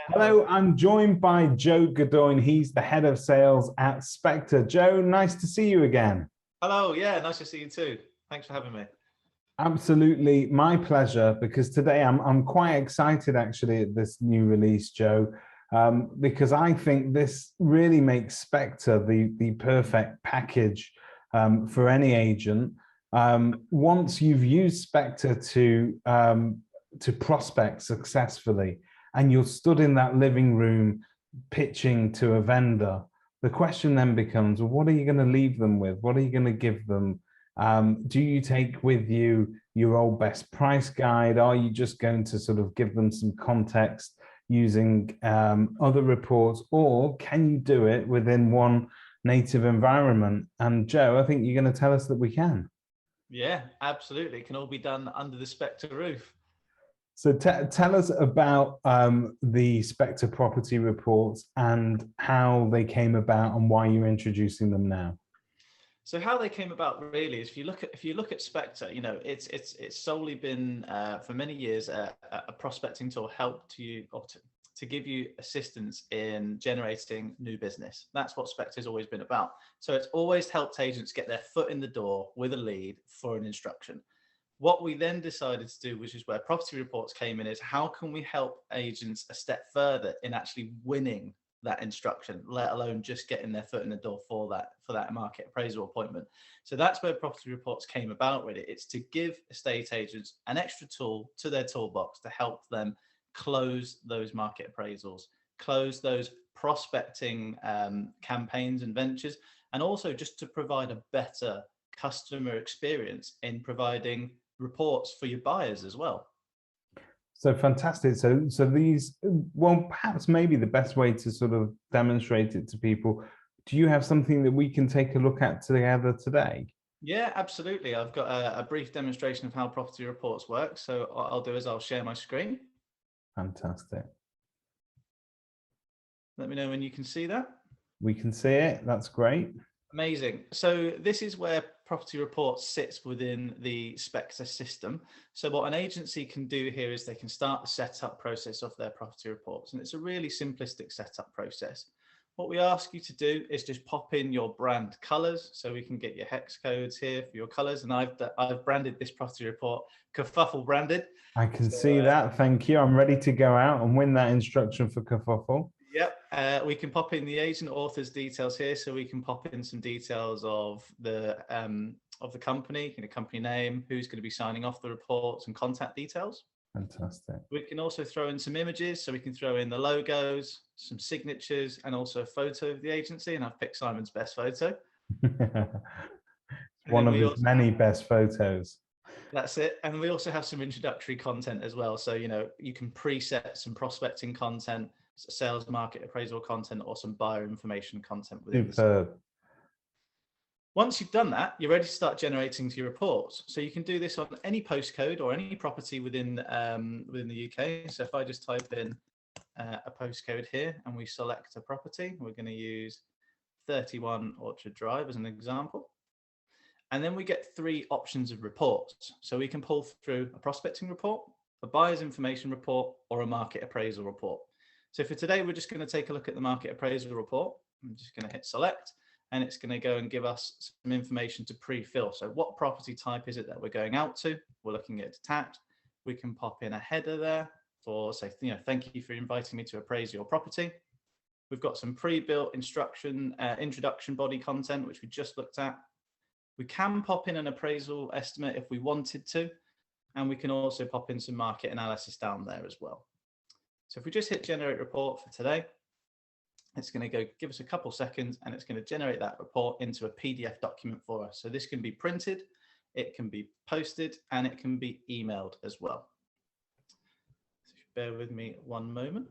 Hello, I'm joined by Joe Godoyne. He's the head of sales at Spectre. Joe, nice to see you again. Hello, yeah, nice to see you too. Thanks for having me. Absolutely, my pleasure, because today I'm quite excited actually at this new release, Joe, because I think this really makes Spectre the perfect package for any agent. Once you've used Spectre to prospect successfully, and you're stood in that living room pitching to a vendor, the question then becomes, well, what are you going to leave them with? What are you going to give them? Do you take with you your old best price guide? Are you just going to sort of give them some context using other reports, or can you do it within one native environment? And Joe, I think you're going to tell us that we can. Yeah, absolutely. It can all be done under the Spectre roof. So tell us about the Spectre Property Reports and how they came about and why you're introducing them now. So how they came about really is if you look at Spectre, you know, it's solely been for many years a prospecting tool help to you or to give you assistance in generating new business. That's what Spectre's always been about. So it's always helped agents get their foot in the door with a lead for an instruction. What we then decided to do, which is where Property Reports came in, is how can we help agents a step further in actually winning that instruction, let alone just getting their foot in the door for that market appraisal appointment. So that's where Property Reports came about really. It's to give estate agents an extra tool to their toolbox to help them close those market appraisals, close those prospecting campaigns and ventures, and also just to provide a better customer experience in providing reports for your buyers as well. So fantastic. So these, well, perhaps maybe the best way to sort of demonstrate it to people, do you have something that we can take a look at together today? Yeah, absolutely. I've got a brief demonstration of how Property Reports work. So what I'll do is I'll share my screen. Fantastic. Let me know when you can see that. We can see it. That's great. Amazing. So this is where Property Reports sits within the Spectre system. So what an agency can do here is they can start the setup process of their Property Reports. And it's a really simplistic setup process. What we ask you to do is just pop in your brand colors so we can get your hex codes here for your colors. And I've branded this Property Report Kerfuffle branded. I can see that. Thank you. I'm ready to go out and win that instruction for Kerfuffle. Yep, we can pop in the agent author's details here, so we can pop in some details of the company, company name, who's going to be signing off the reports, and contact details. Fantastic. We can also throw in some images, so we can throw in the logos, some signatures, and also a photo of the agency. And I've picked Simon's best photo. One of his many best photos. That's it. And we also have some introductory content as well. So, you know, you can preset some prospecting content, sales market appraisal content, or some buyer information content within Superb. Once you've done that, you're ready to start generating your reports. So you can do this on any postcode or any property within the UK. So if I just type in a postcode here and we select a property, we're going to use 31 Orchard Drive as an example. And then we get three options of reports. So we can pull through a prospecting report, a buyer's information report, or a market appraisal report. So for today, we're just going to take a look at the market appraisal report. I'm just going to hit select, and it's going to go and give us some information to pre-fill. So what property type is it that we're going out to? We're looking at detached. We can pop in a header there for say, thank you for inviting me to appraise your property. We've got some pre-built introduction body content, which we just looked at. We can pop in an appraisal estimate if we wanted to, and we can also pop in some market analysis down there as well. So if we just hit generate report for today, it's going to go give us a couple seconds and it's going to generate that report into a PDF document for us. So this can be printed, it can be posted, and it can be emailed as well. So bear with me one moment.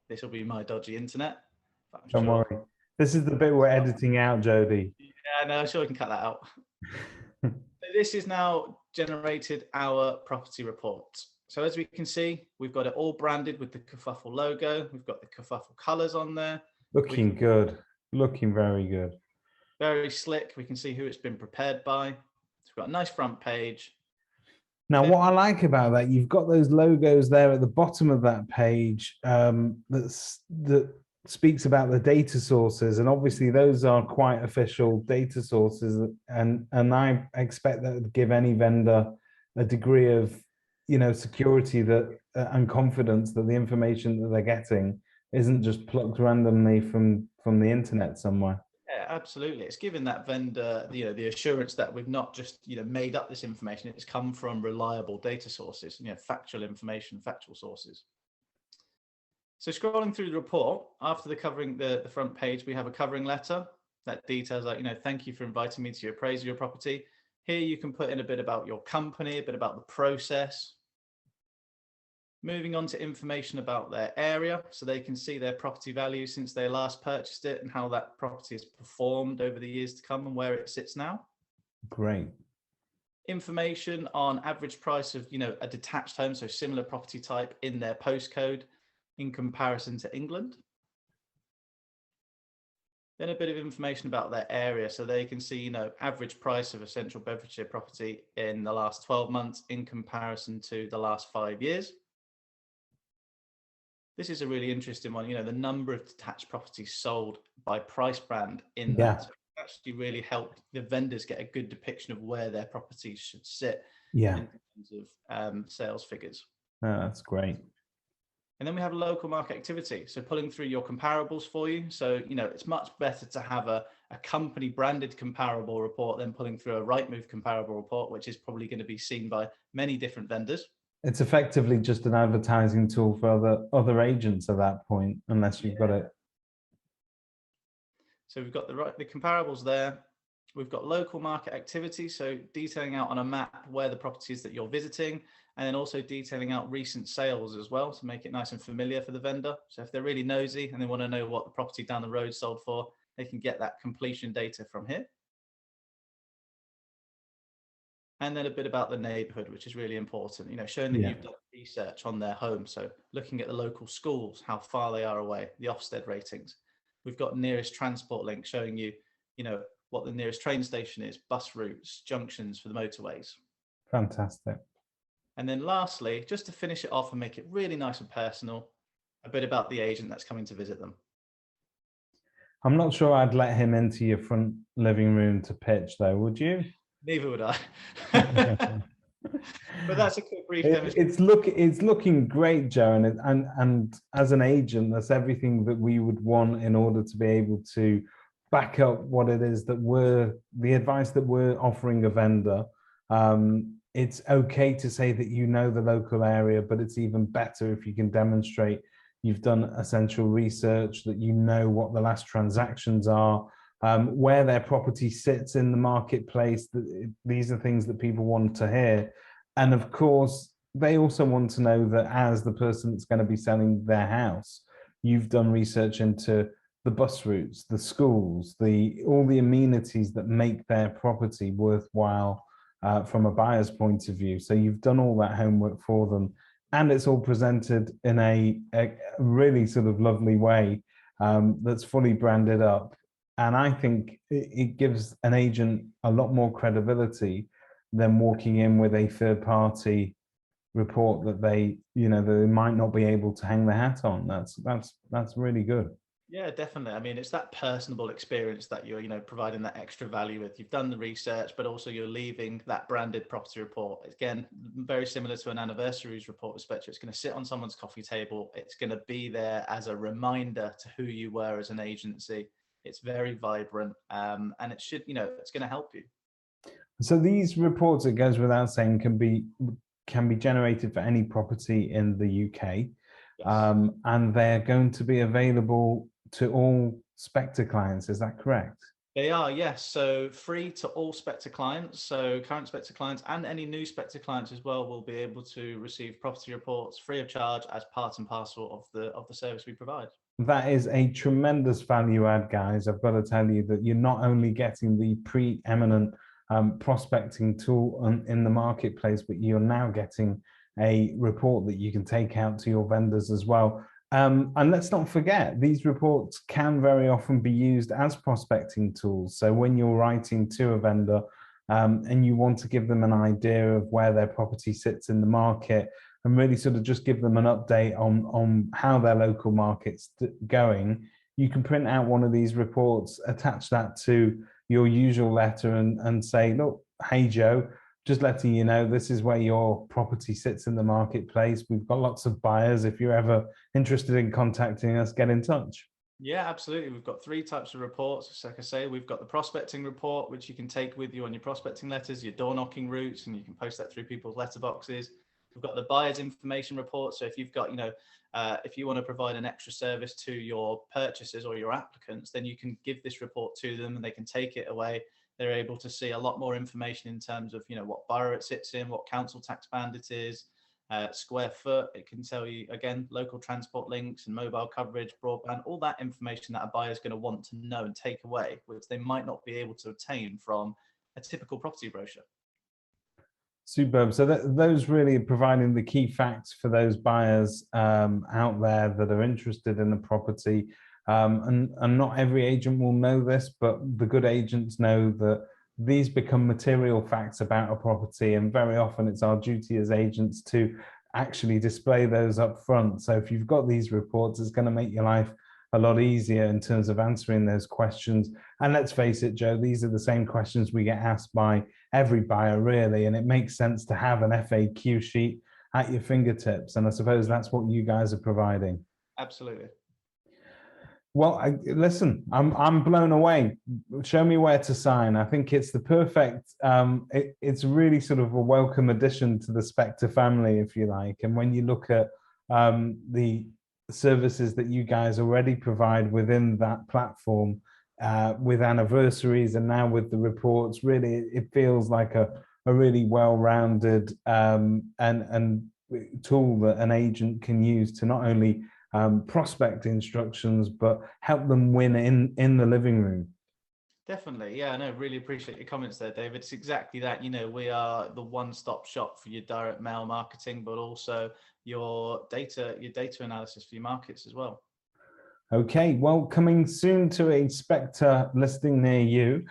This will be my dodgy internet. Don't worry. This is the bit we're editing out, Jody. Yeah, no, I'm sure we can cut that out. So this is now generated our property report. So as we can see, we've got it all branded with the Kerfuffle logo. We've got the Kerfuffle colors on there. Looking good. Looking very good. Very slick. We can see who it's been prepared by. So we've got a nice front page. Now, what I like about that, you've got those logos there at the bottom of that page that speaks about the data sources, and obviously those are quite official data sources, and I expect that to give any vendor a degree of, you know, security that and confidence that the information that they're getting isn't just plucked randomly from the internet somewhere. Yeah, absolutely. It's giving that vendor, the assurance that we've not just, made up this information. It's come from reliable data sources, factual information, factual sources. So scrolling through the report, after the front page, we have a covering letter that details like, thank you for inviting me to appraise your property. Here you can put in a bit about your company, a bit about the process. Moving on to information about their area, so they can see their property value since they last purchased it and how that property has performed over the years to come and where it sits now. Great. Information on average price of, a detached home, so similar property type in their postcode in comparison to England. Then a bit of information about their area, so they can see, average price of a central Bedfordshire property in the last 12 months in comparison to the last 5 years. This is a really interesting one, the number of detached properties sold by price brand in that. So it actually really helped the vendors get a good depiction of where their properties should sit in terms of sales figures. Oh, that's great. And then we have local market activity. So pulling through your comparables for you. So, it's much better to have a company branded comparable report than pulling through a Rightmove comparable report, which is probably going to be seen by many different vendors. It's effectively just an advertising tool for other agents at that point, unless you've got it. So we've got the comparables there. We've got local market activity, so detailing out on a map where the properties that you're visiting, and then also detailing out recent sales as well to make it nice and familiar for the vendor. So if they're really nosy and they want to know what the property down the road sold for, they can get that completion data from here. And then a bit about the neighborhood, which is really important, showing that you've done research on their home. So looking at the local schools, how far they are away, the Ofsted ratings. We've got nearest transport link showing you, what the nearest train station is, bus routes, junctions for the motorways. Fantastic. And then lastly, just to finish it off and make it really nice and personal, a bit about the agent that's coming to visit them. I'm not sure I'd let him into your front living room to pitch, though, would you? Neither would I. But that's a quick brief demonstration. It's looking great, Joe, and as an agent, that's everything that we would want in order to be able to back up what it is that the advice that we're offering a vendor. It's okay to say that you know the local area, but it's even better if you can demonstrate you've done essential research, that you know what the last transactions are, where their property sits in the marketplace. These are things that people want to hear. And of course, they also want to know that as the person that's going to be selling their house, you've done research into the bus routes, the schools, all the amenities that make their property worthwhile from a buyer's point of view. So you've done all that homework for them, and it's all presented in a really sort of lovely way that's fully branded up. And I think it gives an agent a lot more credibility than walking in with a third-party report that they might not be able to hang their hat on. That's really good. Yeah, definitely. I mean, it's that personable experience that you're, providing that extra value with. You've done the research, but also you're leaving that branded property report. Again, very similar to an anniversaries report with Spectre. It's going to sit on someone's coffee table. It's going to be there as a reminder to who you were as an agency. It's very vibrant, and it should, it's going to help you. So these reports, it goes without saying, can be generated for any property in the UK. Yes. And they're going to be available to all Spectre clients. Is that correct? They are, yes. So free to all Spectre clients. So current Spectre clients and any new Spectre clients as well will be able to receive property reports free of charge as part and parcel of the service we provide. That is a tremendous value add, guys. I've got to tell you that you're not only getting the preeminent prospecting tool in the marketplace, but you're now getting a report that you can take out to your vendors as well. And let's not forget, these reports can very often be used as prospecting tools. So when you're writing to a vendor and you want to give them an idea of where their property sits in the market, and really sort of just give them an update on how their local market's going, you can print out one of these reports, attach that to your usual letter, and say, look, hey Joe, just letting you know this is where your property sits in the marketplace. We've got lots of buyers. If you're ever interested in contacting us, get in touch. Yeah, absolutely. We've got 3 types of reports. Like I say, we've got the prospecting report, which you can take with you on your prospecting letters, your door knocking routes, and you can post that through people's letterboxes. We've got the buyer's information report. So if you've got, if you want to provide an extra service to your purchasers or your applicants, then you can give this report to them and they can take it away. They're able to see a lot more information in terms of, what borough it sits in, what council tax band it is, square foot. It can tell you, again, local transport links and mobile coverage, broadband, all that information that a buyer is going to want to know and take away, which they might not be able to obtain from a typical property brochure. Superb. So those really are providing the key facts for those buyers out there that are interested in the property. And not every agent will know this, but the good agents know that these become material facts about a property, and very often it's our duty as agents to actually display those up front. So if you've got these reports, it's going to make your life a lot easier in terms of answering those questions. And let's face it, Joe, these are the same questions we get asked by every buyer, really, and it makes sense to have an FAQ sheet at your fingertips, and I suppose that's what you guys are providing. Absolutely. Well, listen, I'm blown away. Show me where to sign. I think it's the perfect, it's really sort of a welcome addition to the Spectre family, if you like. And when you look at the services that you guys already provide within that platform, with anniversaries and now with the reports, really, it feels like a really well-rounded and tool that an agent can use to not only prospect instructions, but help them win in the living room. Definitely. Yeah, no, really appreciate your comments there, David. It's exactly that. We are the one-stop shop for your direct mail marketing, but also your data analysis for your markets as well. Okay, well, coming soon to a Spectre listing near you.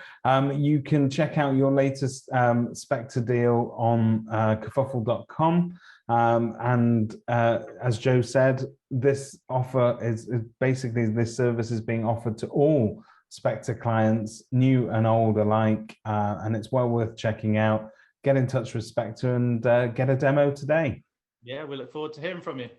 You can check out your latest Spectre deal on kerfuffle.com. And as Joe said, this offer is basically, this service is being offered to all Spectre clients, new and old alike, and it's well worth checking out. Get in touch with Spectre and get a demo today. Yeah, we look forward to hearing from you.